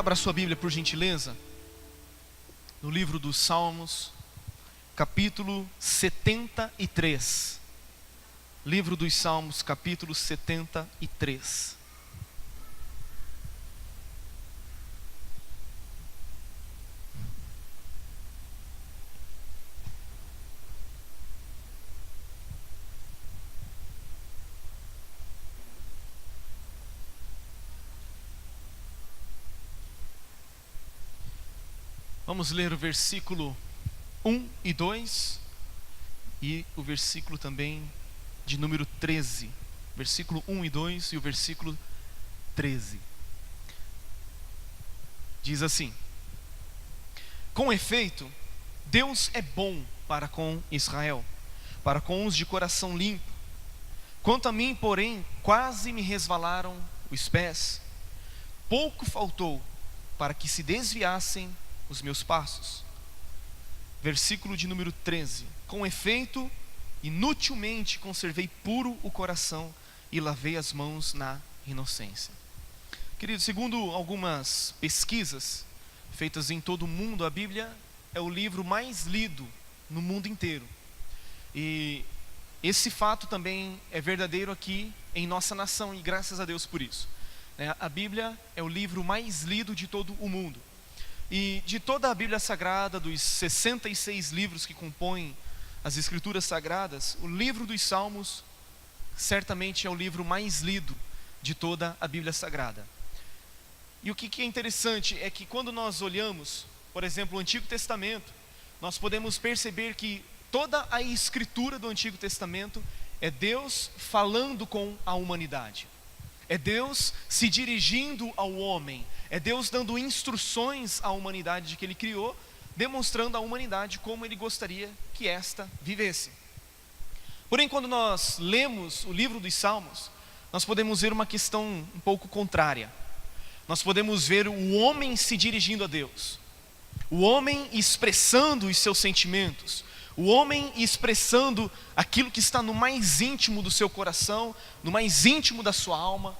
Abra sua Bíblia, por gentileza, no livro dos Salmos, capítulo 73. Livro dos Salmos, capítulo 73. Vamos ler o versículo 1 e 2 e o versículo também de número 13. Versículo 1 e 2 e o versículo 13. Diz assim: Com efeito, Deus é bom para com Israel, para com os de coração limpo. Quanto a mim, porém, quase me resvalaram os pés. Pouco faltou para que se desviassem os meus passos. Versículo de número 13: Com efeito, inutilmente conservei puro o coração e lavei as mãos na inocência. Querido, segundo algumas pesquisas feitas em todo o mundo, a Bíblia é o livro mais lido no mundo inteiro. E esse fato também é verdadeiro aqui em nossa nação, e graças a Deus por isso. A Bíblia é o livro mais lido de todo o mundo. E de toda a Bíblia Sagrada, dos 66 livros que compõem as Escrituras Sagradas, o livro dos Salmos certamente é o livro mais lido de toda a Bíblia Sagrada. E o que é interessante é que quando nós olhamos, por exemplo, o Antigo Testamento, nós podemos perceber que toda a Escritura do Antigo Testamento é Deus falando com a humanidade. É Deus se dirigindo ao homem, é Deus dando instruções à humanidade que Ele criou, demonstrando à humanidade como Ele gostaria que esta vivesse. Porém, quando nós lemos o livro dos Salmos, nós podemos ver uma questão um pouco contrária. Nós podemos ver o homem se dirigindo a Deus, o homem expressando os seus sentimentos, o homem expressando aquilo que está no mais íntimo do seu coração, no mais íntimo da sua alma,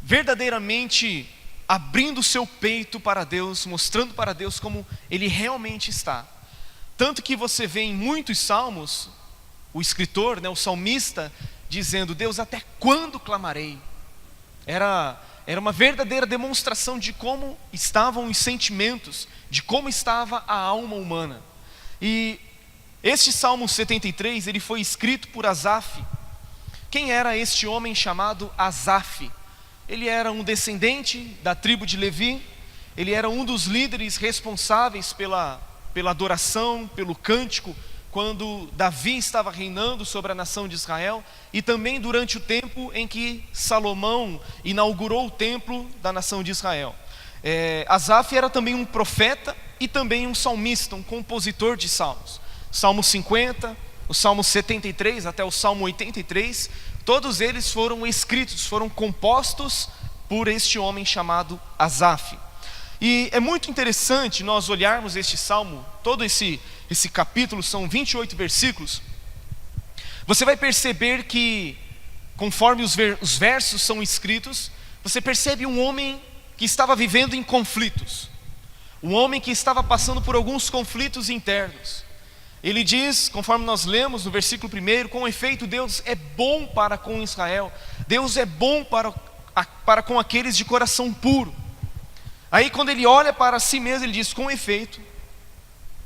verdadeiramente abrindo o seu peito para Deus, mostrando para Deus como Ele realmente está. Tanto que você vê em muitos salmos, o escritor, o salmista, dizendo: Deus, até quando clamarei? Era uma verdadeira demonstração de como estavam os sentimentos, de como estava a alma humana. E este Salmo 73, ele foi escrito por Asaf. Quem era este homem chamado Asaf? Ele era um descendente da tribo de Levi. Ele era um dos líderes responsáveis pela adoração, pelo cântico, quando Davi estava reinando sobre a nação de Israel, e também durante o tempo em que Salomão inaugurou o templo da nação de Israel. Asaf era também um profeta e também um salmista, um compositor de salmos. Salmo 50, o Salmo 73 até o Salmo 83, todos eles foram escritos, foram compostos por este homem chamado Asaf. E é muito interessante nós olharmos este salmo, todo esse capítulo, são 28 versículos. Você vai perceber que, conforme os versos são escritos, você percebe um homem que estava vivendo em conflitos, um homem que estava passando por alguns conflitos internos. Ele diz, conforme nós lemos no versículo 1, com efeito, Deus é bom para com Israel, Deus é bom para com aqueles de coração puro. Aí quando ele olha para si mesmo, ele diz: com efeito,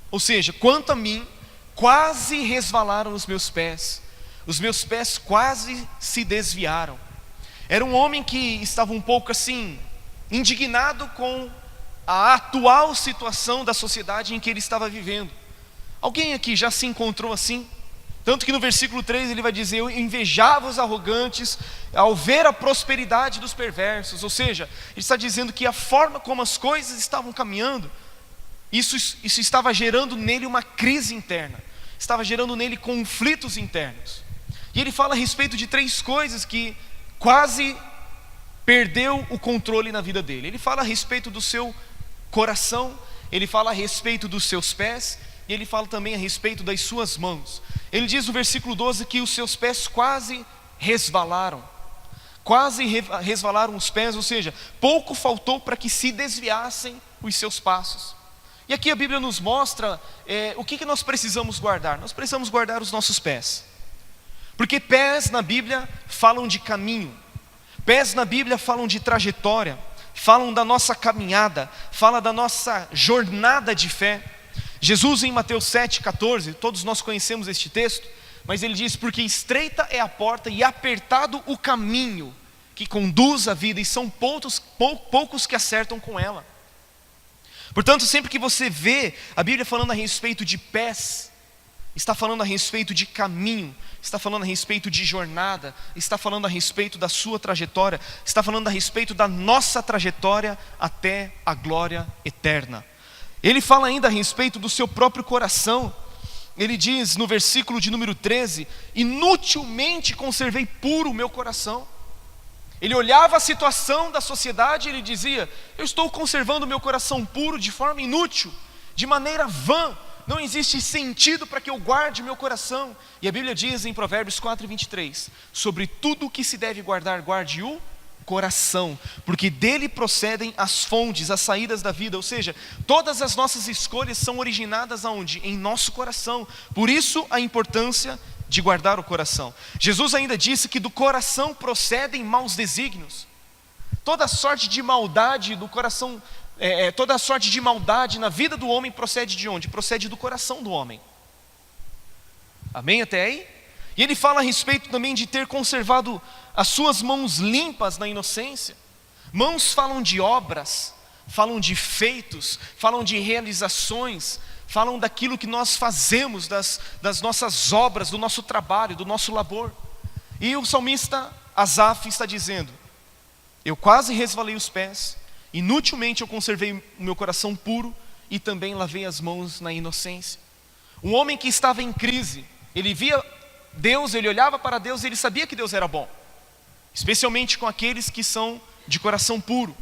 ou seja, quanto a mim, quase resvalaram os meus pés quase se desviaram. Era um homem que estava um pouco assim, indignado com a atual situação da sociedade em que ele estava vivendo. Alguém aqui já se encontrou assim? Tanto que no versículo 3 ele vai dizer: eu invejava os arrogantes ao ver a prosperidade dos perversos. Ou seja, ele está dizendo que a forma como as coisas estavam caminhando, isso estava gerando nele uma crise interna, estava gerando nele conflitos internos. E ele fala a respeito de 3 coisas que quase perdeu o controle na vida dele. Ele fala a respeito do seu coração, ele fala a respeito dos seus pés, e ele fala também a respeito das suas mãos. Ele diz no versículo 12 que os seus pés quase resvalaram. quase resvalaram os pés, ou seja, pouco faltou para que se desviassem os seus passos. E aqui a Bíblia nos mostra o que nós precisamos guardar. Nós precisamos guardar os nossos pés, porque pés na Bíblia falam de caminho, pés na Bíblia falam de trajetória, falam da nossa caminhada, fala da nossa jornada de fé. Jesus em Mateus 7,14, todos nós conhecemos este texto, mas ele diz: porque estreita é a porta e apertado o caminho que conduz à vida, e são poucos que acertam com ela. Portanto, sempre que você vê a Bíblia falando a respeito de pés, está falando a respeito de caminho, está falando a respeito de jornada, está falando a respeito da sua trajetória, está falando a respeito da nossa trajetória até a glória eterna. Ele fala ainda a respeito do seu próprio coração. Ele diz no versículo de número 13: inutilmente conservei puro o meu coração. Ele olhava a situação da sociedade e ele dizia: eu estou conservando o meu coração puro de forma inútil, de maneira vã, não existe sentido para que eu guarde o meu coração. E a Bíblia diz em Provérbios 4:23: sobre tudo o que se deve guardar, guarde o coração, porque dele procedem as fontes, as saídas da vida. Ou seja, todas as nossas escolhas são originadas aonde? Em nosso coração. Por isso a importância de guardar o coração. Jesus ainda disse que do coração procedem maus desígnios. Toda sorte de maldade do coração, toda sorte de maldade na vida do homem procede de onde? Procede do coração do homem. Amém até aí? E ele fala a respeito também de ter conservado as suas mãos limpas na inocência. Mãos falam de obras, falam de feitos, falam de realizações, falam daquilo que nós fazemos, das nossas obras, do nosso trabalho, do nosso labor. E o salmista Asaf está dizendo: eu quase resvalei os pés, inutilmente eu conservei o meu coração puro e também lavei as mãos na inocência. Um homem que estava em crise, ele via Deus, ele olhava para Deus e ele sabia que Deus era bom, especialmente com aqueles que são de coração puro.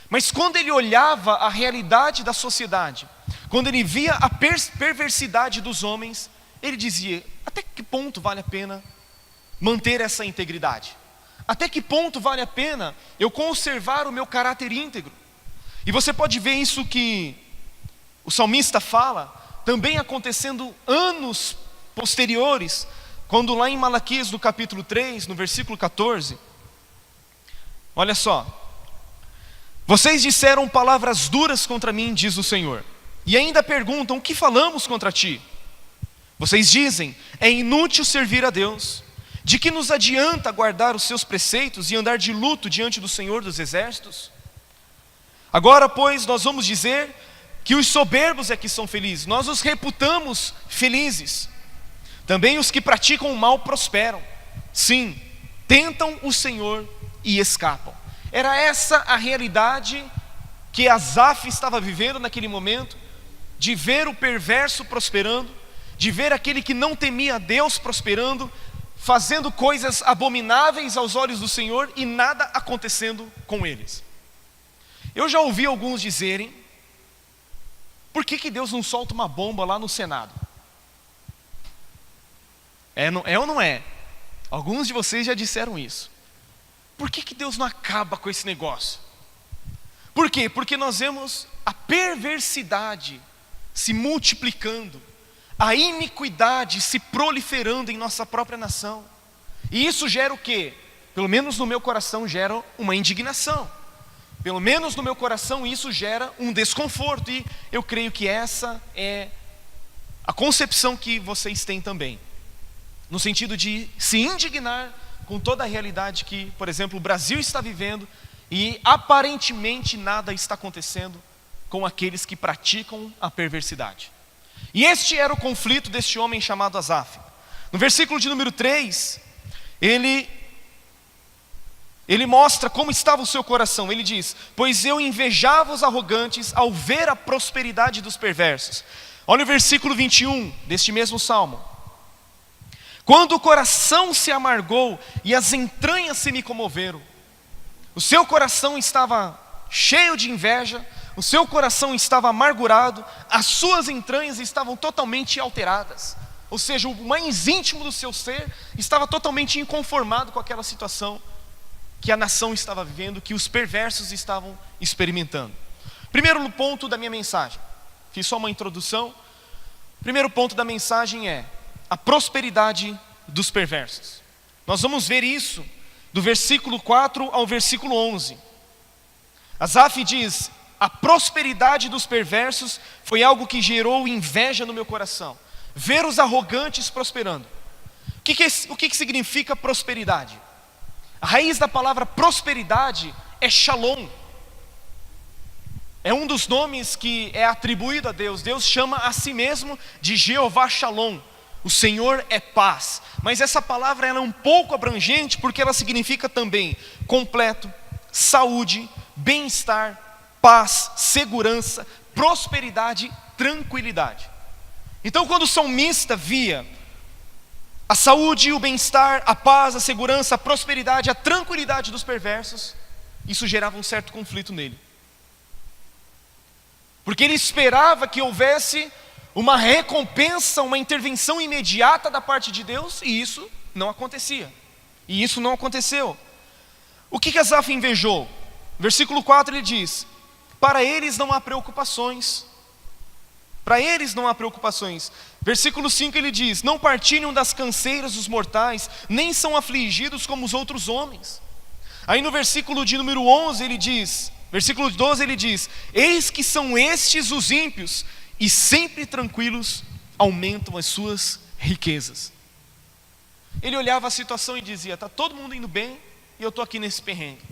Mas quando ele olhava a realidade da sociedade, quando ele via a perversidade dos homens, ele dizia: até que ponto vale a pena manter essa integridade? Até que ponto vale a pena eu conservar o meu caráter íntegro? E você pode ver isso que o salmista fala, também acontecendo anos posteriores, quando lá em Malaquias no capítulo 3, no versículo 14, olha só: vocês disseram palavras duras contra mim, diz o Senhor, e ainda perguntam: o que falamos contra ti? Vocês dizem: é inútil servir a Deus. De que nos adianta guardar os seus preceitos e andar de luto diante do Senhor dos exércitos? Agora, pois, nós vamos dizer que os soberbos é que são felizes. Nós os reputamos felizes. Também os que praticam o mal prosperam. Sim, tentam o Senhor e escapam. Era essa a realidade que Asaf estava vivendo naquele momento, de ver o perverso prosperando, de ver aquele que não temia a Deus prosperando, fazendo coisas abomináveis aos olhos do Senhor e nada acontecendo com eles. Eu já ouvi alguns dizerem: por que Deus não solta uma bomba lá no Senado? É ou não é? Alguns de vocês já disseram isso. Por que Deus não acaba com esse negócio? Por quê? Porque nós vemos a perversidade se multiplicando, a iniquidade se proliferando em nossa própria nação. E isso gera o quê? Pelo menos no meu coração gera uma indignação. Pelo menos no meu coração isso gera um desconforto. E eu creio que essa é a concepção que vocês têm também, no sentido de se indignar com toda a realidade que, por exemplo, o Brasil está vivendo, e aparentemente nada está acontecendo com aqueles que praticam a perversidade. E este era o conflito deste homem chamado Asaf. No versículo de número 3, ele mostra como estava o seu coração. Ele diz: pois eu invejava os arrogantes ao ver a prosperidade dos perversos. Olha o versículo 21 deste mesmo salmo: quando o coração se amargou e as entranhas se me comoveram. O seu coração estava cheio de inveja, o seu coração estava amargurado, as suas entranhas estavam totalmente alteradas. Ou seja, o mais íntimo do seu ser estava totalmente inconformado com aquela situação. que a nação estava vivendo, que os perversos estavam experimentando. Primeiro ponto da minha mensagem, fiz só uma introdução. Primeiro ponto da mensagem é a prosperidade dos perversos. Nós vamos ver isso do versículo 4 ao versículo 11. Asaf diz: a prosperidade dos perversos foi algo que gerou inveja no meu coração. Ver os arrogantes prosperando. O que significa prosperidade? A raiz da palavra prosperidade é shalom. É um dos nomes que é atribuído a Deus. Deus chama a si mesmo de Jeová Shalom. O Senhor é paz. Mas essa palavra ela é um pouco abrangente, porque ela significa também completo, saúde, bem-estar, paz, segurança, prosperidade, tranquilidade. Então quando o salmista via a saúde, o bem-estar, a paz, a segurança, a prosperidade, a tranquilidade dos perversos, isso gerava um certo conflito nele. Porque ele esperava que houvesse uma recompensa, uma intervenção imediata da parte de Deus, e isso não acontecia. E isso não aconteceu. O que Asaf invejou? Versículo 4 ele diz: para eles não há preocupações. Para eles não há preocupações. Versículo 5 ele diz: não partilham das canseiras os mortais, nem são afligidos como os outros homens. Aí no versículo de número 11 ele diz, versículo 12 ele diz: eis que são estes os ímpios, e sempre tranquilos aumentam as suas riquezas. Ele olhava a situação e dizia: está todo mundo indo bem e eu estou aqui nesse perrengue.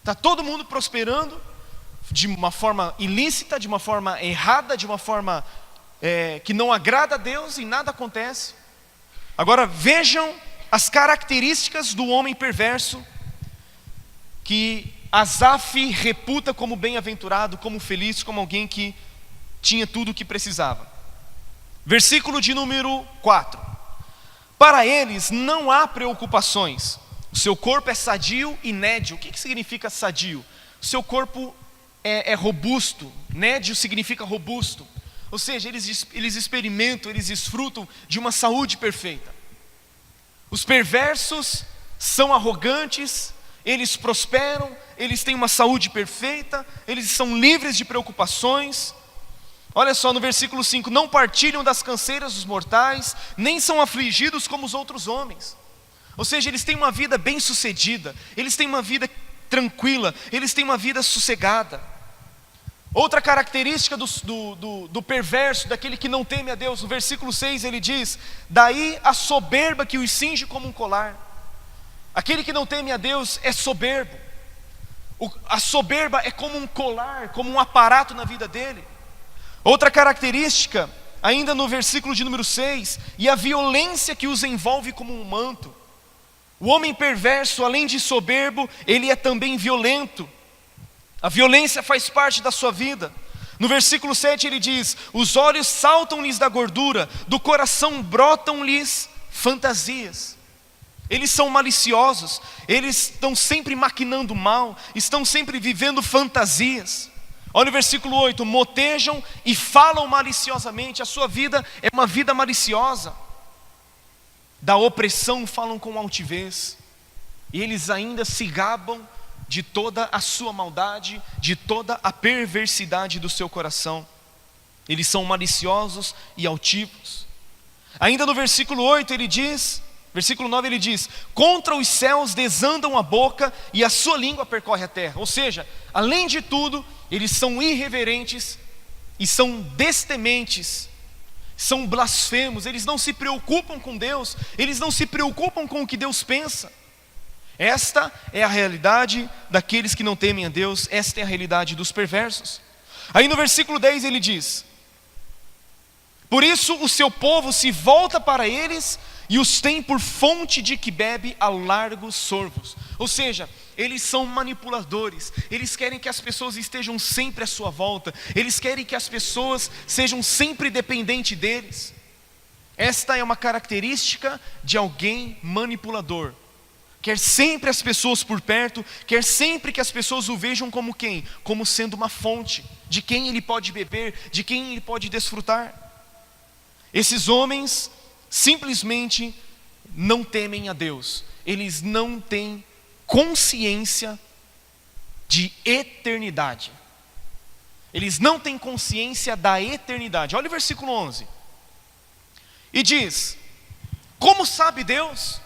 Está todo mundo prosperando de uma forma ilícita, de uma forma errada, de uma forma que não agrada a Deus, e nada acontece. Agora vejam as características do homem perverso que Asaf reputa como bem-aventurado, como feliz, como alguém que tinha tudo o que precisava. Versículo de número 4: para eles não há preocupações, o seu corpo é sadio e nédio. O que significa sadio? O seu corpo é robusto. Nédio significa robusto. Ou seja, eles experimentam, eles desfrutam de uma saúde perfeita. Os perversos são arrogantes, eles prosperam, eles têm uma saúde perfeita, eles são livres de preocupações. Olha só no versículo 5: não partilham das canseiras dos mortais, nem são afligidos como os outros homens. Ou seja, eles têm uma vida bem sucedida, eles têm uma vida tranquila, eles têm uma vida sossegada. Outra característica do perverso, daquele que não teme a Deus, no versículo 6 ele diz: daí a soberba que os cinge como um colar. Aquele que não teme a Deus é soberbo. A soberba é como um colar, como um aparato na vida dele. Outra característica, ainda no versículo de número 6: e a violência que os envolve como um manto. O homem perverso, além de soberbo, ele é também violento. A violência faz parte da sua vida. No versículo 7 ele diz: os olhos saltam-lhes da gordura, do coração brotam-lhes fantasias. Eles são maliciosos, eles estão sempre maquinando mal, estão sempre vivendo fantasias. Olha o versículo 8: motejam e falam maliciosamente. A sua vida é uma vida maliciosa. Da opressão falam com altivez, e eles ainda se gabam de toda a sua maldade, de toda a perversidade do seu coração. Eles são maliciosos e altivos. Ainda no versículo 8 ele diz, versículo 9 ele diz: contra os céus desandam a boca, e a sua língua percorre a terra. Ou seja, além de tudo, eles são irreverentes e são destementes, são blasfemos. Eles não se preocupam com Deus, eles não se preocupam com o que Deus pensa. Esta é a realidade daqueles que não temem a Deus, esta é a realidade dos perversos. Aí no versículo 10 ele diz: por isso o seu povo se volta para eles, e os tem por fonte de que bebe a largos sorvos. Ou seja, eles são manipuladores, eles querem que as pessoas estejam sempre à sua volta, eles querem que as pessoas sejam sempre dependentes deles. Esta é uma característica de alguém manipulador. Quer sempre as pessoas por perto, quer sempre que as pessoas o vejam como quem? Como sendo uma fonte, de quem ele pode beber, de quem ele pode desfrutar. Esses homens simplesmente não temem a Deus, eles não têm consciência de eternidade. Eles não têm consciência da eternidade. Olha o versículo 11. E diz: como sabe Deus?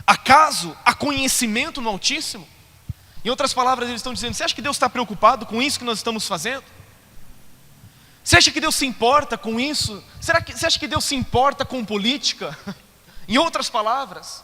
Acaso há conhecimento no Altíssimo? Em outras palavras, eles estão dizendo: você acha que Deus está preocupado com isso que nós estamos fazendo? Você acha que Deus se importa com isso? Você acha que Deus se importa com política? Em outras palavras,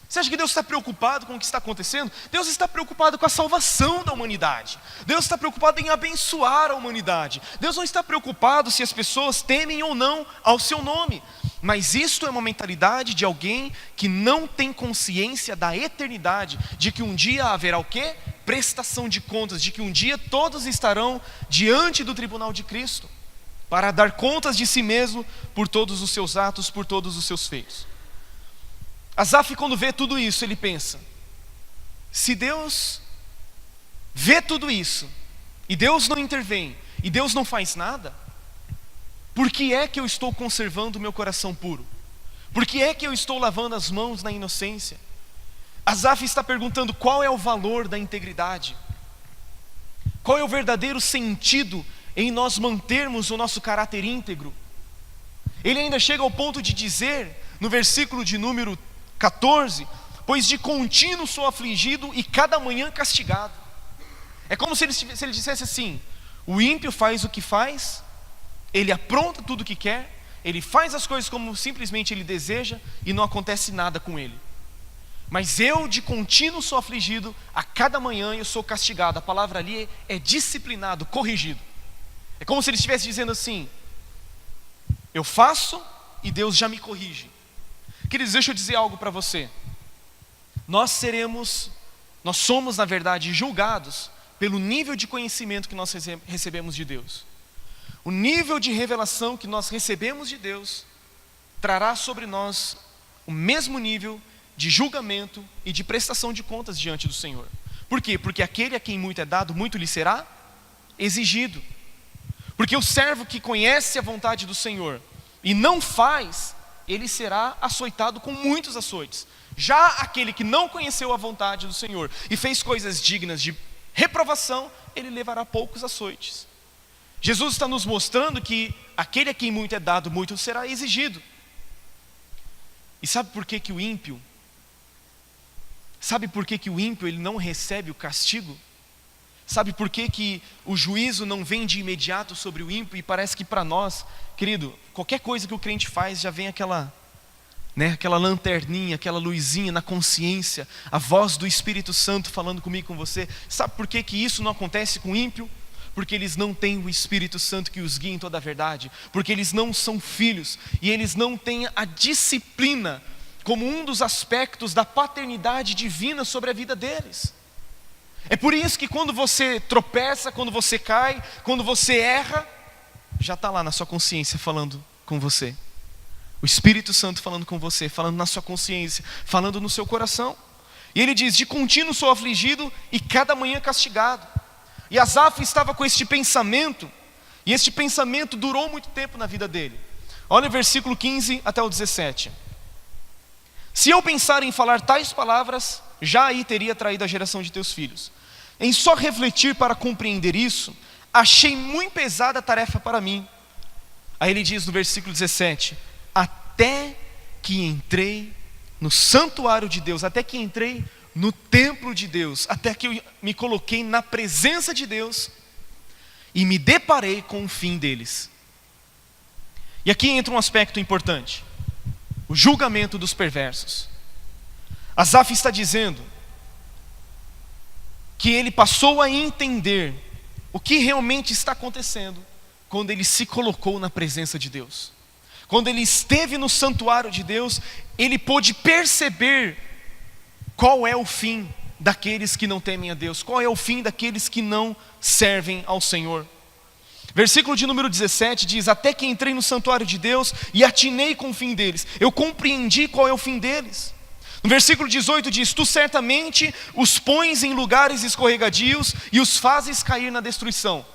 você acha que Deus está preocupado com o que está acontecendo? Deus está preocupado com a salvação da humanidade. Deus está preocupado em abençoar a humanidade. Deus não está preocupado se as pessoas temem ou não ao seu nome. Mas isto é uma mentalidade de alguém que não tem consciência da eternidade, de que um dia haverá o quê? Prestação de contas, de que um dia todos estarão diante do tribunal de Cristo, para dar contas de si mesmo por todos os seus atos, por todos os seus feitos. Asaf, quando vê tudo isso, ele pensa: se Deus vê tudo isso, e Deus não intervém, e Deus não faz nada, por que é que eu estou conservando o meu coração puro? Por que é que eu estou lavando as mãos na inocência? Asaf está perguntando qual é o valor da integridade, qual é o verdadeiro sentido em nós mantermos o nosso caráter íntegro. Ele ainda chega ao ponto de dizer, no versículo de número 14: pois de contínuo sou afligido e cada manhã castigado. É como se ele dissesse assim: o ímpio faz o que faz, ele apronta tudo o que quer, ele faz as coisas como simplesmente ele deseja e não acontece nada com ele. Mas eu de contínuo sou afligido, a cada manhã eu sou castigado. A palavra ali é disciplinado, corrigido. É como se ele estivesse dizendo assim: eu faço e Deus já me corrige. Queridos, deixa eu dizer algo para você. Nós somos na verdade julgados pelo nível de conhecimento que nós recebemos de Deus. O nível de revelação que nós recebemos de Deus trará sobre nós o mesmo nível de julgamento e de prestação de contas diante do Senhor. Por quê? Porque aquele a quem muito é dado, muito lhe será exigido. Porque o servo que conhece a vontade do Senhor e não faz, ele será açoitado com muitos açoites. Já aquele que não conheceu a vontade do Senhor e fez coisas dignas de reprovação, ele levará poucos açoites. Jesus está nos mostrando que aquele a quem muito é dado, muito será exigido. E sabe por que o ímpio ele não recebe o castigo? Sabe por que o juízo não vem de imediato sobre o ímpio? E parece que para nós, querido, qualquer coisa que o crente faz já vem aquela lanterninha, aquela luzinha na consciência, a voz do Espírito Santo falando comigo, com você. Sabe por que isso não acontece com o ímpio? Porque eles não têm o Espírito Santo que os guia em toda a verdade, porque eles não são filhos, e eles não têm a disciplina como um dos aspectos da paternidade divina sobre a vida deles. É por isso que quando você tropeça, quando você cai, quando você erra, já está lá na sua consciência falando com você. O Espírito Santo falando com você, falando na sua consciência, falando no seu coração. E ele diz: de contínuo sou afligido e cada manhã castigado. E Asaf estava com este pensamento, e este pensamento durou muito tempo na vida dele. Olha o versículo 15 até o 17. Se eu pensar em falar tais palavras, já aí teria traído a geração de teus filhos. Em só refletir para compreender isso, achei muito pesada a tarefa para mim. Aí ele diz no versículo 17: até que entrei no santuário de Deus, até que entrei no templo de Deus, até que eu me coloquei na presença de Deus e me deparei com o fim deles. E aqui entra um aspecto importante: o julgamento dos perversos. Asaf está dizendo que ele passou a entender o que realmente está acontecendo quando ele se colocou na presença de Deus. Quando ele esteve no santuário de Deus, ele pôde perceber qual é o fim daqueles que não temem a Deus, qual é o fim daqueles que não servem ao Senhor. Versículo de número 17 diz: até que entrei no santuário de Deus e atinei com o fim deles. Eu compreendi qual é o fim deles. No versículo 18 diz: tu certamente os pões em lugares escorregadios e os fazes cair na destruição.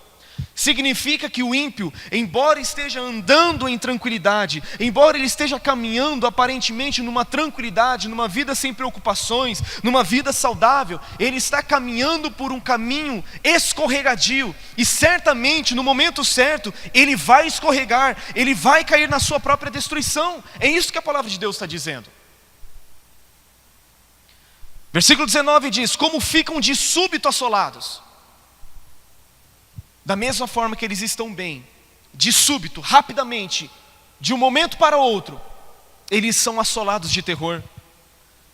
Significa que o ímpio, embora esteja andando em tranquilidade, embora ele esteja caminhando aparentemente numa tranquilidade, numa vida sem preocupações, numa vida saudável, ele está caminhando por um caminho escorregadio, e certamente no momento certo ele vai escorregar, ele vai cair na sua própria destruição. É isso que a palavra de Deus está dizendo. Versículo 19 diz: como ficam de súbito assolados. Da mesma forma que eles estão bem, de súbito, rapidamente, de um momento para outro, eles são assolados de terror,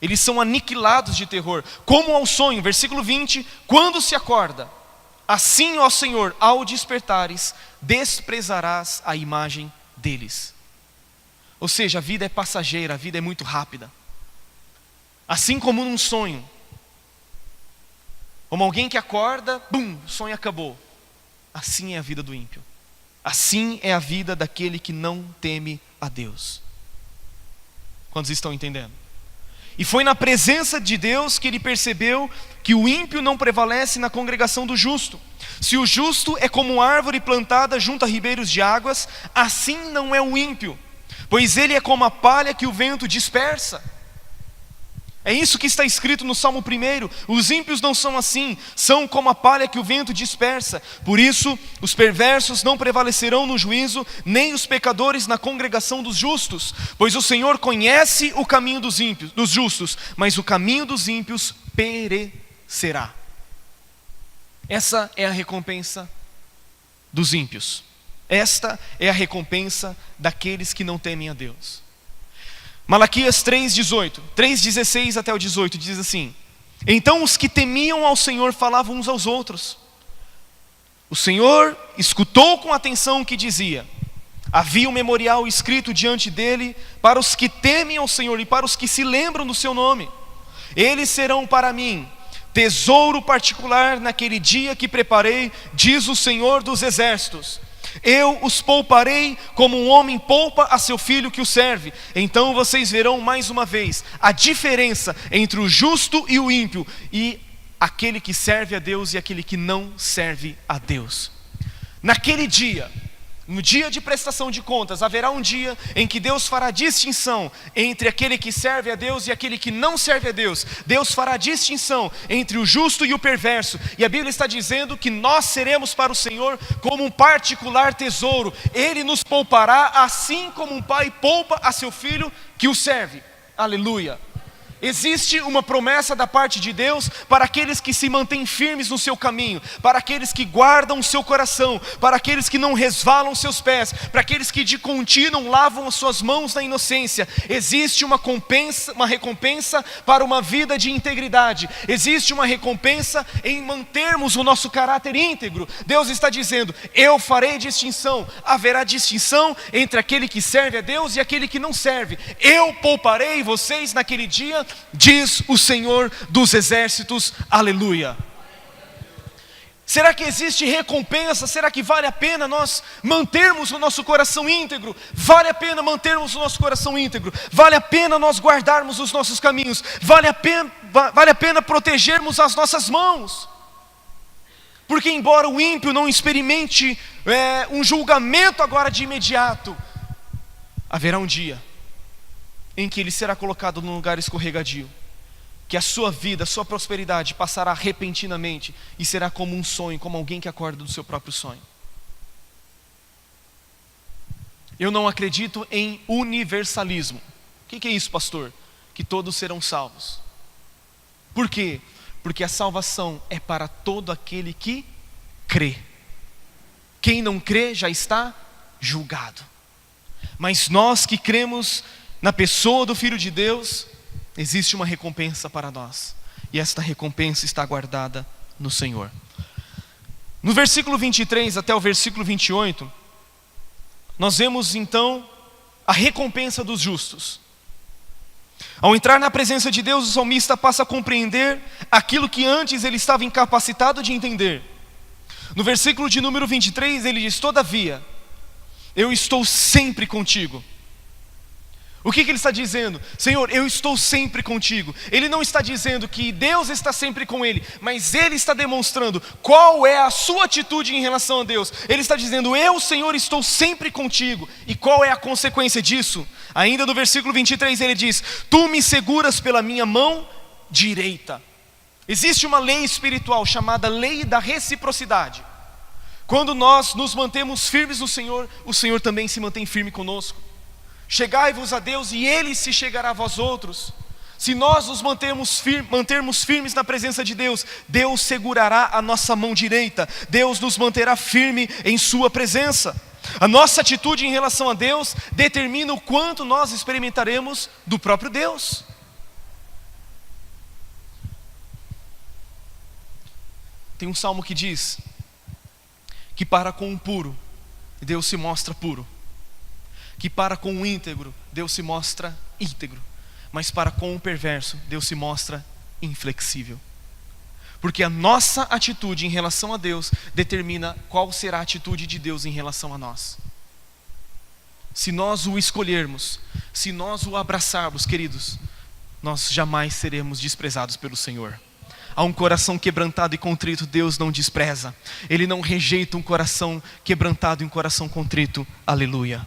eles são aniquilados de terror, como ao sonho. Versículo 20: quando se acorda, assim, ó Senhor, ao despertares, desprezarás a imagem deles. Ou seja, a vida é passageira, a vida é muito rápida. Assim como num sonho, como alguém que acorda, bum, o sonho acabou. Assim é a vida do ímpio. Assim é a vida daquele que não teme a Deus. Quantos estão entendendo? E foi na presença de Deus que ele percebeu que o ímpio não prevalece na congregação do justo. Se o justo é como árvore plantada junto a ribeiros de águas, assim não é o ímpio, pois ele é como a palha que o vento dispersa. É isso que está escrito no Salmo 1. Os ímpios não são assim, são como a palha que o vento dispersa. Por isso, os perversos não prevalecerão no juízo, nem os pecadores na congregação dos justos. Pois o Senhor conhece o caminho dos ímpios, dos justos, mas o caminho dos ímpios perecerá. Essa é a recompensa dos ímpios. Esta é a recompensa daqueles que não temem a Deus. Malaquias 3:16 até o 18 diz assim: então os que temiam ao Senhor falavam uns aos outros. O Senhor escutou com atenção o que dizia. Havia um memorial escrito diante dele para os que temem ao Senhor e para os que se lembram do seu nome. Eles serão para mim tesouro particular naquele dia que preparei, diz o Senhor dos exércitos. Eu os pouparei como um homem poupa a seu filho que o serve. Então vocês verão mais uma vez a diferença entre o justo e o ímpio, e aquele que serve a Deus e aquele que não serve a Deus. Naquele dia, no dia de prestação de contas, haverá um dia em que Deus fará distinção entre aquele que serve a Deus e aquele que não serve a Deus. Deus fará distinção entre o justo e o perverso. E a Bíblia está dizendo que nós seremos para o Senhor como um particular tesouro. Ele nos poupará assim como um pai poupa a seu filho que o serve. Aleluia! Existe uma promessa da parte de Deus para aqueles que se mantêm firmes no seu caminho, para aqueles que guardam o seu coração, para aqueles que não resvalam seus pés, para aqueles que de contínuo lavam as suas mãos na inocência. Existe uma recompensa para uma vida de integridade. Existe uma recompensa em mantermos o nosso caráter íntegro. Deus está dizendo: eu farei distinção. Haverá distinção entre aquele que serve a Deus e aquele que não serve. Eu pouparei vocês naquele dia, diz o Senhor dos exércitos. Aleluia. Será que existe recompensa? Será que vale a pena nós mantermos o nosso coração íntegro? Vale a pena mantermos o nosso coração íntegro? Vale a pena nós guardarmos os nossos caminhos? Vale a pena protegermos as nossas mãos? Porque embora o ímpio não experimente um julgamento agora de imediato, haverá um dia em que ele será colocado num lugar escorregadio, que a sua vida, a sua prosperidade passará repentinamente e será como um sonho, como alguém que acorda do seu próprio sonho. Eu não acredito em universalismo. O que é isso, pastor? Que todos serão salvos. Por quê? Porque a salvação é para todo aquele que crê. Quem não crê já está julgado. Mas nós que cremos na pessoa do Filho de Deus, existe uma recompensa para nós. E esta recompensa está guardada no Senhor. No versículo 23 até o versículo 28, nós vemos então a recompensa dos justos. Ao entrar na presença de Deus, o salmista passa a compreender aquilo que antes ele estava incapacitado de entender. No versículo de número 23, ele diz: todavia, eu estou sempre contigo. O que ele está dizendo? Senhor, eu estou sempre contigo. Ele não está dizendo que Deus está sempre com ele, mas ele está demonstrando qual é a sua atitude em relação a Deus. Ele está dizendo, eu, Senhor, estou sempre contigo. E qual é a consequência disso? Ainda no versículo 23 ele diz, tu me seguras pela minha mão direita. Existe uma lei espiritual chamada lei da reciprocidade. Quando nós nos mantemos firmes no Senhor, o Senhor também se mantém firme conosco. Chegai-vos a Deus e Ele se chegará a vós outros. Se nós nos mantermos firmes na presença de Deus, Deus segurará a nossa mão direita. Deus nos manterá firme em sua presença. A nossa atitude em relação a Deus determina o quanto nós experimentaremos do próprio Deus. Tem um salmo que diz que para com o puro, Deus se mostra puro. Que para com o íntegro, Deus se mostra íntegro. Mas para com o perverso, Deus se mostra inflexível. Porque a nossa atitude em relação a Deus determina qual será a atitude de Deus em relação a nós. Se nós o escolhermos, se nós o abraçarmos, queridos, nós jamais seremos desprezados pelo Senhor. A um coração quebrantado e contrito, Deus não despreza. Ele não rejeita um coração quebrantado e um coração contrito. Aleluia.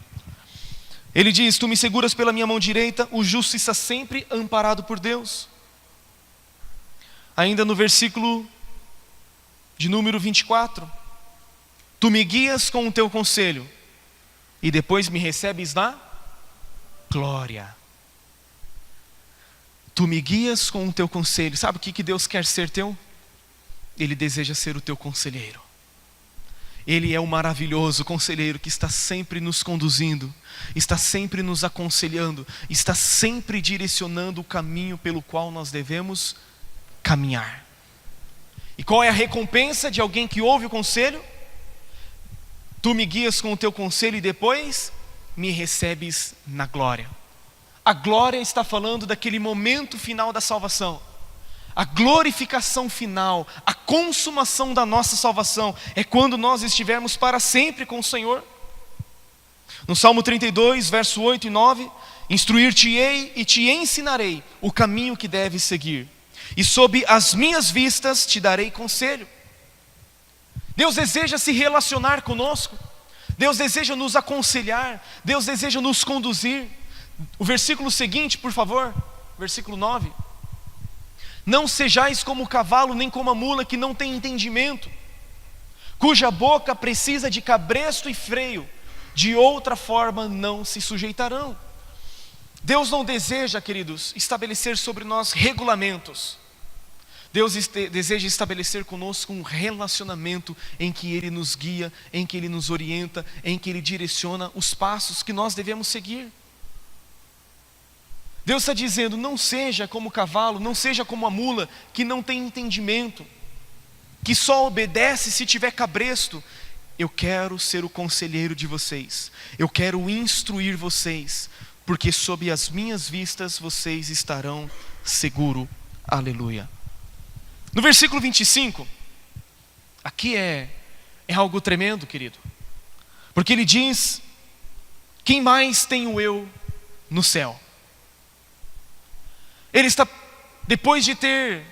Ele diz, tu me seguras pela minha mão direita, o justo está sempre amparado por Deus. Ainda no versículo de número 24, tu me guias com o teu conselho, e depois me recebes na glória. Tu me guias com o teu conselho. Sabe o que Deus quer ser teu? Ele deseja ser o teu conselheiro. Ele é o maravilhoso conselheiro que está sempre nos conduzindo, está sempre nos aconselhando, está sempre direcionando o caminho pelo qual nós devemos caminhar. E qual é a recompensa de alguém que ouve o conselho? Tu me guias com o teu conselho e depois me recebes na glória. A glória está falando daquele momento final da salvação. A glorificação final, a consumação da nossa salvação é quando nós estivermos para sempre com o Senhor. No Salmo 32, verso 8 e 9, instruir-te-ei e te ensinarei o caminho que deves seguir, e sob as minhas vistas te darei conselho. Deus deseja se relacionar conosco, Deus deseja nos aconselhar, Deus deseja nos conduzir. O versículo seguinte, por favor, versículo 9. Não sejais como o cavalo, nem como a mula que não tem entendimento, cuja boca precisa de cabresto e freio, de outra forma não se sujeitarão. Deus não deseja, queridos, estabelecer sobre nós regulamentos. Deus deseja estabelecer conosco um relacionamento em que Ele nos guia, em que Ele nos orienta, em que Ele direciona os passos que nós devemos seguir. Deus está dizendo, não seja como o cavalo, não seja como a mula que não tem entendimento, que só obedece se tiver cabresto. Eu quero ser o conselheiro de vocês, eu quero instruir vocês, porque sob as minhas vistas vocês estarão seguros. Aleluia. No versículo 25, aqui é algo tremendo, querido, porque ele diz, quem mais tenho eu no céu? Ele está, depois de ter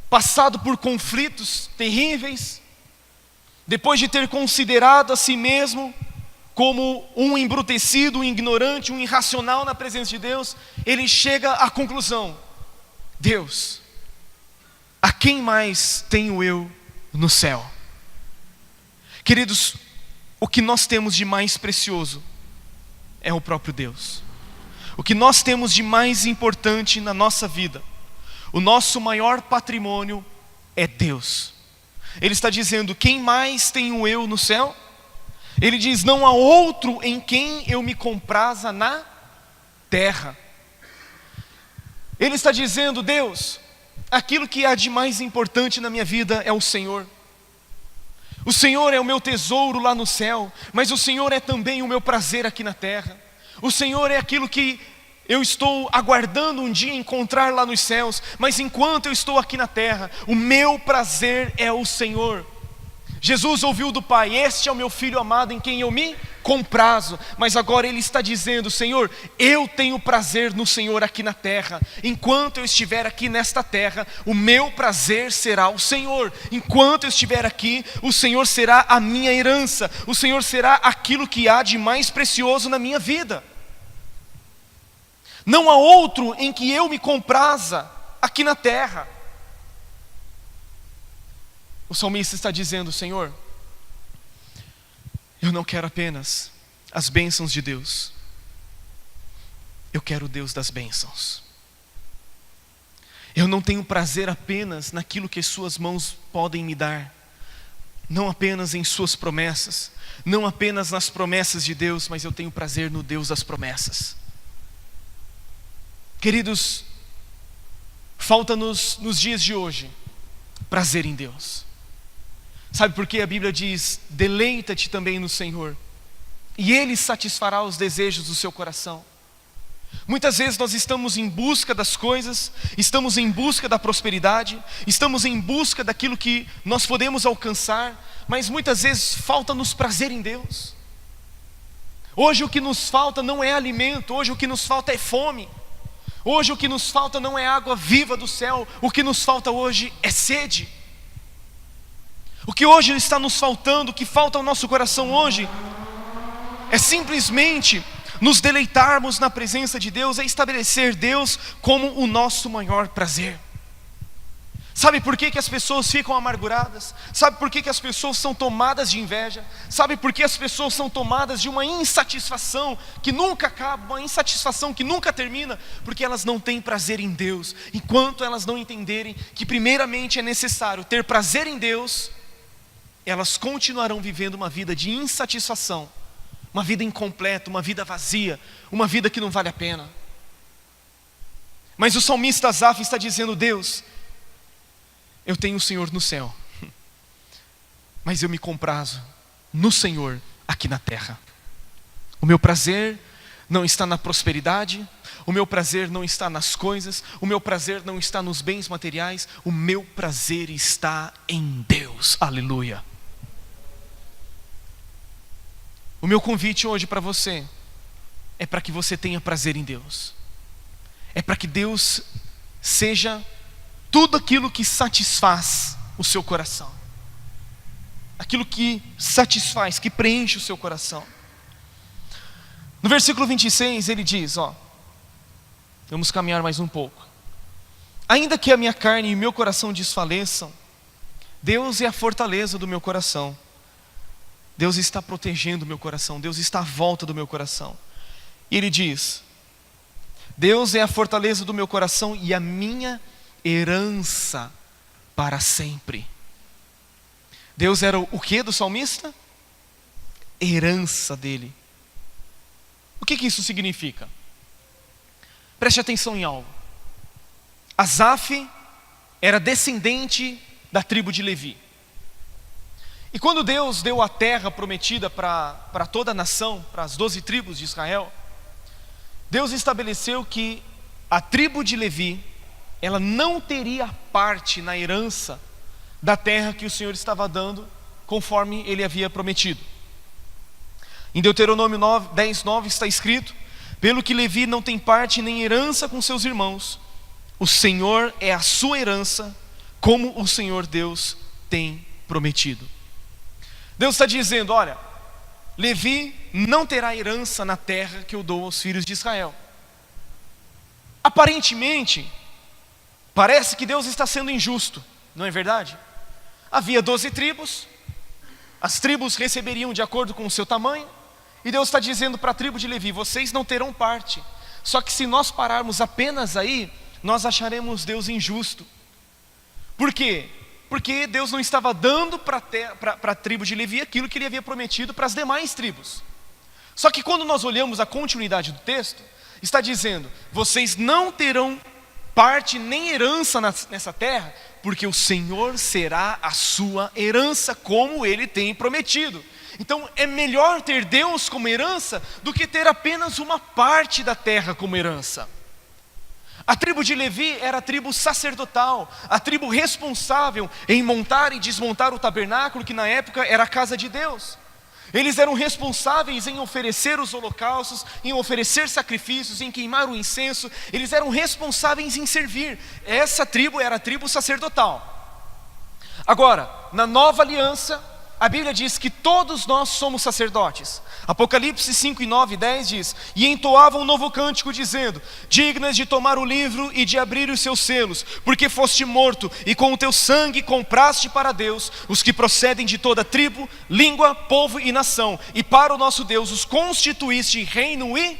passado por conflitos terríveis, depois de ter considerado a si mesmo como um embrutecido, um ignorante, um irracional na presença de Deus, ele chega à conclusão, Deus, a quem mais tenho eu no céu? Queridos, o que nós temos de mais precioso é o próprio Deus. O que nós temos de mais importante na nossa vida, o nosso maior patrimônio é Deus. Ele está dizendo, quem mais tenho eu no céu? Ele diz, não há outro em quem eu me compraza na terra. Ele está dizendo, Deus, aquilo que há de mais importante na minha vida é o Senhor. O Senhor é o meu tesouro lá no céu, mas o Senhor é também o meu prazer aqui na terra. O Senhor é aquilo que eu estou aguardando um dia encontrar lá nos céus, mas enquanto eu estou aqui na terra, o meu prazer é o Senhor. Jesus ouviu do Pai, este é o meu Filho amado em quem eu me com prazo, mas agora ele está dizendo: Senhor, eu tenho prazer no Senhor aqui na terra. Enquanto eu estiver aqui nesta terra, o meu prazer será o Senhor. Enquanto eu estiver aqui, o Senhor será a minha herança, o Senhor será aquilo que há de mais precioso na minha vida. Não há outro em que eu me compraza aqui na terra. O salmista está dizendo: Senhor, eu não quero apenas as bênçãos de Deus, eu quero o Deus das bênçãos. Eu não tenho prazer apenas naquilo que suas mãos podem me dar, não apenas em suas promessas, não apenas nas promessas de Deus, mas eu tenho prazer no Deus das promessas. Queridos, falta-nos nos dias de hoje prazer em Deus. Sabe por quê? A Bíblia diz: deleita-te também no Senhor, e Ele satisfará os desejos do seu coração. Muitas vezes nós estamos em busca das coisas, estamos em busca da prosperidade, estamos em busca daquilo que nós podemos alcançar, mas muitas vezes falta-nos prazer em Deus. Hoje o que nos falta não é alimento, hoje o que nos falta é fome. Hoje o que nos falta não é água viva do céu, o que nos falta hoje é sede. O que hoje está nos faltando, o que falta ao nosso coração hoje, é simplesmente nos deleitarmos na presença de Deus, é estabelecer Deus como o nosso maior prazer. Sabe por que as pessoas ficam amarguradas? Sabe por que as pessoas são tomadas de inveja? Sabe por que as pessoas são tomadas de uma insatisfação que nunca acaba, uma insatisfação que nunca termina? Porque elas não têm prazer em Deus. Enquanto elas não entenderem que primeiramente é necessário ter prazer em Deus, elas continuarão vivendo uma vida de insatisfação, uma vida incompleta, uma vida vazia, uma vida que não vale a pena. Mas o salmista Asaf está dizendo: Deus, eu tenho o Senhor no céu, mas eu me comprazo no Senhor aqui na terra. O meu prazer não está na prosperidade, o meu prazer não está nas coisas, o meu prazer não está nos bens materiais, o meu prazer está em Deus. Aleluia. O meu convite hoje para você é para que você tenha prazer em Deus, é para que Deus seja tudo aquilo que satisfaz o seu coração, aquilo que satisfaz, que preenche o seu coração. No versículo 26 ele diz, vamos caminhar mais um pouco: ainda que a minha carne e o meu coração desfaleçam, Deus é a fortaleza do meu coração. Deus está protegendo o meu coração, Deus está à volta do meu coração. E ele diz: Deus é a fortaleza do meu coração e a minha herança para sempre. Deus era o que do salmista? Herança dele. O que isso significa? Preste atenção em algo. Asaf era descendente da tribo de Levi. E quando Deus deu a terra prometida para toda a nação, para as 12 tribos de Israel, Deus estabeleceu que a tribo de Levi, ela não teria parte na herança da terra que o Senhor estava dando, conforme Ele havia prometido. Em Deuteronômio 10:9 está escrito: pelo que Levi não tem parte nem herança com seus irmãos, o Senhor é a sua herança, como o Senhor Deus tem prometido. Deus está dizendo: olha, Levi não terá herança na terra que eu dou aos filhos de Israel. Aparentemente, parece que Deus está sendo injusto, não é verdade? Havia 12 tribos, as tribos receberiam de acordo com o seu tamanho, e Deus está dizendo para a tribo de Levi: vocês não terão parte. Só que se nós pararmos apenas aí, nós acharemos Deus injusto. Por quê? Porque Deus não estava dando para a tribo de Levi aquilo que Ele havia prometido para as demais tribos. Só que quando nós olhamos a continuidade do texto, está dizendo: vocês não terão parte nem herança nessa terra, porque o Senhor será a sua herança, como Ele tem prometido. Então é melhor ter Deus como herança do que ter apenas uma parte da terra como herança. A tribo de Levi era a tribo sacerdotal, a tribo responsável em montar e desmontar o tabernáculo, que na época era a casa de Deus. Eles eram responsáveis em oferecer os holocaustos, em oferecer sacrifícios, em queimar o incenso. Eles eram responsáveis em servir. Essa tribo era a tribo sacerdotal. Agora, na nova aliança, a Bíblia diz que todos nós somos sacerdotes. Apocalipse 5, 9 e 10 diz: e entoavam um novo cântico dizendo: dignas de tomar o livro e de abrir os seus selos, porque foste morto, e com o teu sangue compraste para Deus os que procedem de toda tribo, língua, povo e nação, e para o nosso Deus os constituíste reino e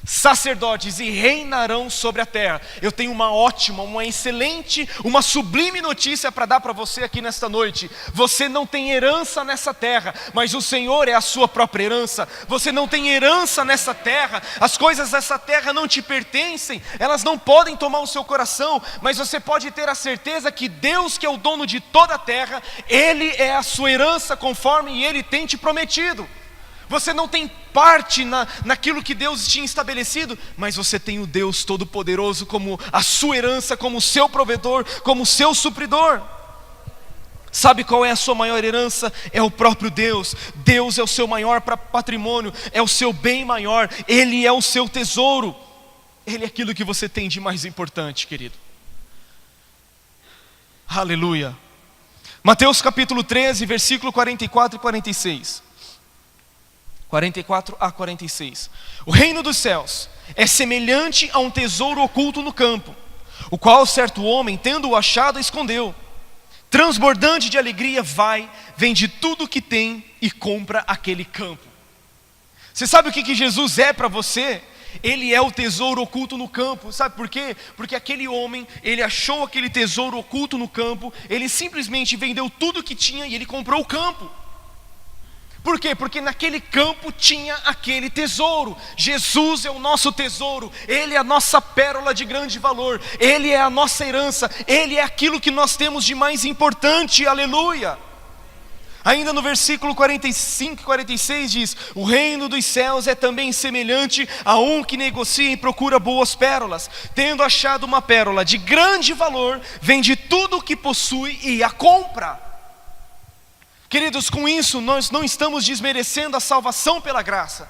sacerdotes, e reinarão sobre a terra. Eu tenho uma ótima, uma excelente, uma sublime notícia para dar para você aqui nesta noite. Você não tem herança nessa terra, mas o Senhor é a sua própria herança. Você não tem herança nessa terra, as coisas dessa terra não te pertencem, elas não podem tomar o seu coração, mas você pode ter a certeza que Deus, que é o dono de toda a terra, Ele é a sua herança conforme Ele tem te prometido. Você não tem parte naquilo que Deus tinha estabelecido, mas você tem o Deus Todo-Poderoso como a sua herança, como o seu provedor, como o seu supridor. Sabe qual é a sua maior herança? É o próprio Deus. Deus é o seu maior patrimônio, é o seu bem maior, Ele é o seu tesouro. Ele é aquilo que você tem de mais importante, querido. Aleluia. Mateus capítulo 13, versículo 44 e 46. 44 a 46. O reino dos céus é semelhante a um tesouro oculto no campo, o qual certo homem, tendo-o achado, escondeu. Transbordante de alegria, vende tudo o que tem e compra aquele campo. Você sabe o que Jesus é para você? Ele é o tesouro oculto no campo. Sabe por quê? Porque aquele homem, ele achou aquele tesouro oculto no campo, ele simplesmente vendeu tudo o que tinha e ele comprou o campo. Por quê? Porque naquele campo tinha aquele tesouro. Jesus é o nosso tesouro, Ele é a nossa pérola de grande valor, Ele é a nossa herança, Ele é aquilo que nós temos de mais importante, aleluia. Ainda no versículo 45 e 46 diz: o reino dos céus é também semelhante a um que negocia e procura boas pérolas. Tendo achado uma pérola de grande valor, vende tudo o que possui e a compra. Queridos, com isso nós não estamos desmerecendo a salvação pela graça.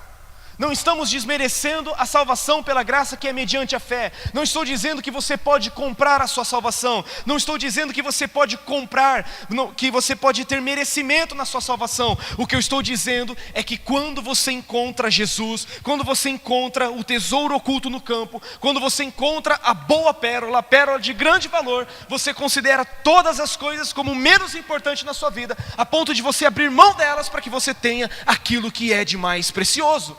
Não estamos desmerecendo a salvação pela graça que é mediante a fé. Não estou dizendo que você pode comprar a sua salvação. Não estou dizendo que você pode comprar, que você pode ter merecimento na sua salvação. O que eu estou dizendo é que quando você encontra Jesus, quando você encontra o tesouro oculto no campo, quando você encontra a boa pérola, a pérola de grande valor, você considera todas as coisas como menos importante na sua vida, a ponto de você abrir mão delas para que você tenha aquilo que é de mais precioso.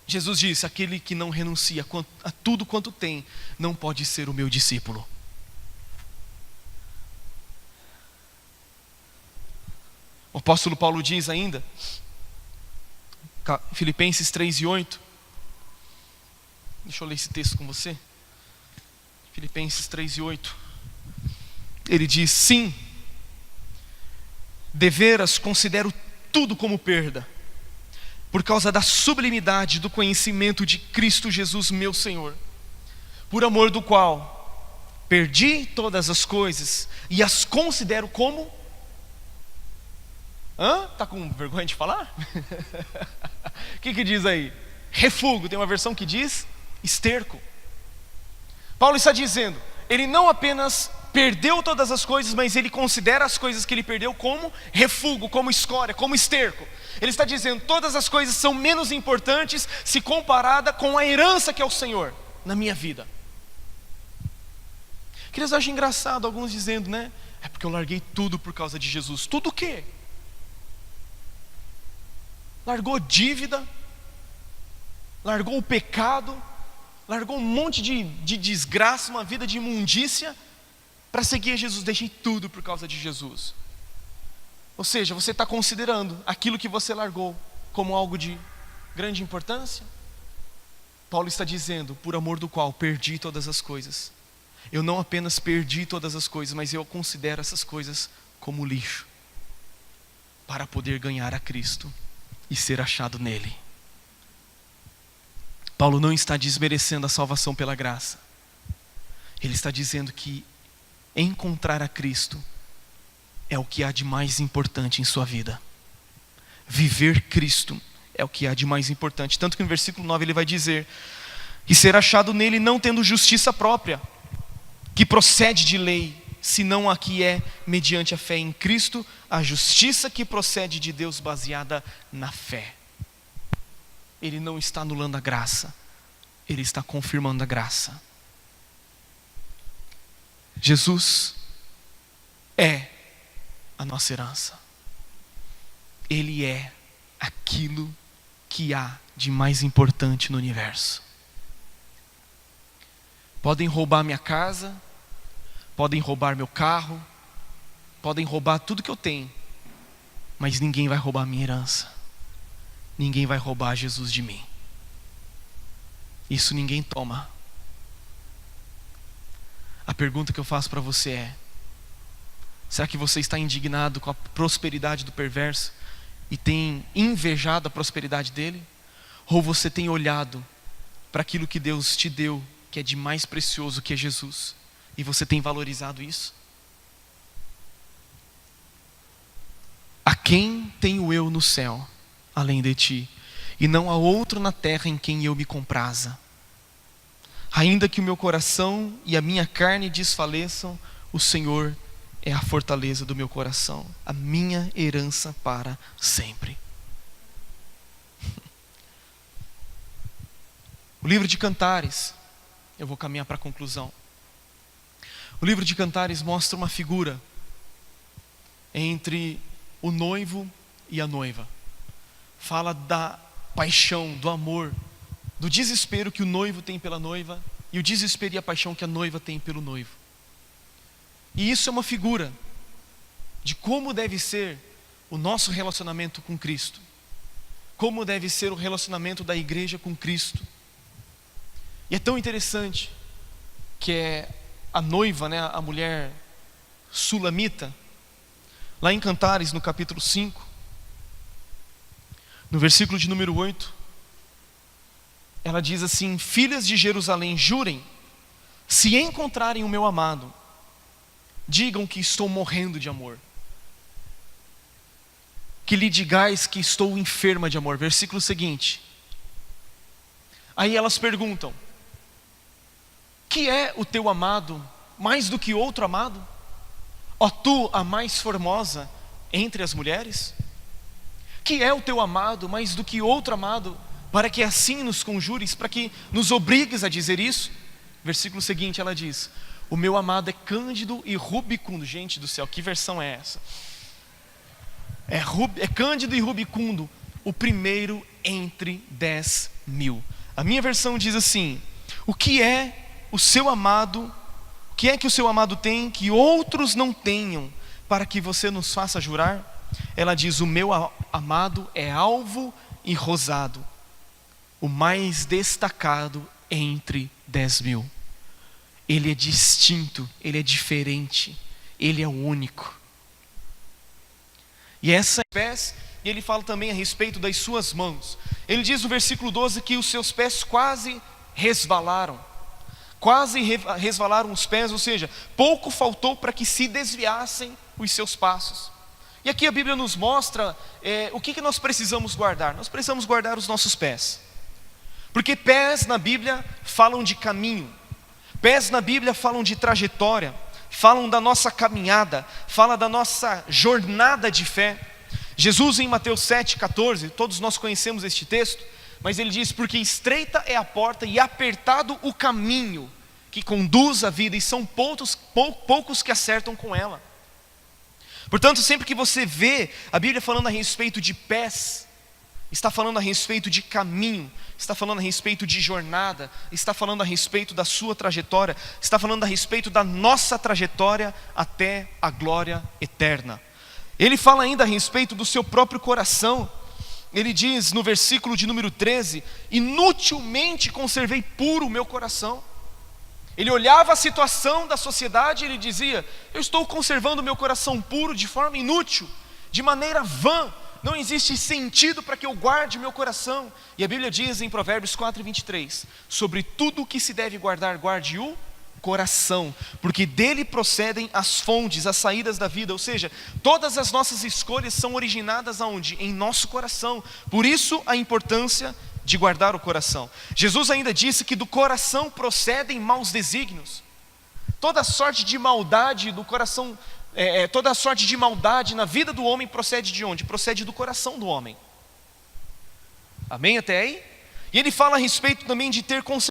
Jesus disse: aquele que não renuncia a tudo quanto tem, não pode ser o meu discípulo. O apóstolo Paulo diz ainda, Filipenses 3 e 8. Deixa eu ler esse texto com você. Filipenses 3 e 8. Ele diz: sim, deveras considero tudo como perda, por causa da sublimidade do conhecimento de Cristo Jesus meu Senhor, por amor do qual perdi todas as coisas e as considero como... Está com vergonha de falar? O que diz aí? Refúgio. Tem uma versão que diz esterco. Paulo está dizendo, ele não apenas perdeu todas as coisas, mas ele considera as coisas que ele perdeu como refúgio, como escória, como esterco. Ele está dizendo, todas as coisas são menos importantes se comparada com a herança que é o Senhor na minha vida. Que eles acham engraçado, alguns dizendo, né? É porque eu larguei tudo por causa de Jesus. Tudo o quê? Largou dívida, largou o pecado, largou um monte de desgraça, uma vida de imundícia, para seguir a Jesus. Deixei tudo por causa de Jesus. Ou seja, você está considerando aquilo que você largou como algo de grande importância? Paulo está dizendo, por amor do qual perdi todas as coisas. Eu não apenas perdi todas as coisas, mas eu considero essas coisas como lixo, para poder ganhar a Cristo e ser achado nele. Paulo não está desmerecendo a salvação pela graça. Ele está dizendo que encontrar a Cristo é o que há de mais importante em sua vida. Viver Cristo é o que há de mais importante. Tanto que no versículo 9 ele vai dizer: e ser achado nele não tendo justiça própria, que procede de lei, senão a que é mediante a fé em Cristo, a justiça que procede de Deus baseada na fé. Ele não está anulando a graça, ele está confirmando a graça. Jesus é a nossa herança. Ele é aquilo que há de mais importante no universo. Podem roubar minha casa, podem roubar meu carro, podem roubar tudo que eu tenho, mas ninguém vai roubar minha herança. Ninguém vai roubar Jesus de mim. Isso ninguém toma. A pergunta que eu faço para você é: será que você está indignado com a prosperidade do perverso e tem invejado a prosperidade dele? Ou você tem olhado para aquilo que Deus te deu, que é de mais precioso, que é Jesus, e você tem valorizado isso? A quem tenho eu no céu, além de ti? E não há outro na terra em quem eu me compraza. Ainda que o meu coração e a minha carne desfaleçam, o Senhor é a fortaleza do meu coração, a minha herança para sempre. O livro de Cantares, eu vou caminhar para a conclusão. O livro de Cantares mostra uma figura entre o noivo e a noiva. Fala da paixão, do amor, do desespero que o noivo tem pela noiva e o desespero e a paixão que a noiva tem pelo noivo. E isso é uma figura de como deve ser o nosso relacionamento com Cristo, como deve ser o relacionamento da igreja com Cristo. E é tão interessante que é a noiva, né, a mulher sulamita, lá em Cantares, no capítulo 5, no versículo de número 8, ela diz assim: filhas de Jerusalém, jurem, se encontrarem o meu amado, digam que estou morrendo de amor, que lhe digais que estou enferma de amor. Versículo seguinte, aí elas perguntam: que é o teu amado mais do que outro amado? Ó tu, a mais formosa entre as mulheres? Que é o teu amado mais do que outro amado, para que assim nos conjures, para que nos obrigues a dizer isso? Versículo seguinte, ela diz: o meu amado é cândido e rubicundo. Gente do céu, que versão é essa? É cândido e rubicundo, o primeiro entre 10.000. A minha versão diz assim: o que é o seu amado, o que é que o seu amado tem que outros não tenham, para que você nos faça jurar? Ela diz: o meu amado é alvo e rosado, o mais destacado entre 10.000. Ele é distinto, ele é diferente, ele é único. E essa pés, e ele fala também a respeito das suas mãos. Ele diz no versículo 12 que os seus pés quase resvalaram os pés, ou seja, pouco faltou para que se desviassem os seus passos. E aqui a Bíblia nos mostra o que nós precisamos guardar. Nós precisamos guardar os nossos pés, porque pés na Bíblia falam de caminho, pés na Bíblia falam de trajetória, falam da nossa caminhada, fala da nossa jornada de fé. Jesus, em Mateus 7,14, todos nós conhecemos este texto, mas ele diz: porque estreita é a porta e apertado o caminho que conduz à vida, e são poucos que acertam com ela. Portanto, sempre que você vê a Bíblia falando a respeito de pés, está falando a respeito de caminho, está falando a respeito de jornada, está falando a respeito da sua trajetória, está falando a respeito da nossa trajetória até a glória eterna. Ele fala ainda a respeito do seu próprio coração. Ele diz no versículo de número 13: inutilmente conservei puro o meu coração. Ele olhava a situação da sociedade e ele dizia: eu estou conservando o meu coração puro de forma inútil, de maneira vã. Não existe sentido para que eu guarde o meu coração. E a Bíblia diz em Provérbios 4:23: sobre tudo o que se deve guardar, guarde o coração, porque dele procedem as fontes, as saídas da vida. Ou seja, todas as nossas escolhas são originadas aonde? Em nosso coração. Por isso a importância de guardar o coração. Jesus ainda disse que do coração procedem maus desígnios. Toda sorte de maldade do coração, toda sorte de maldade na vida do homem procede de onde? Procede do coração do homem. Amém até aí? E ele fala a respeito também de ter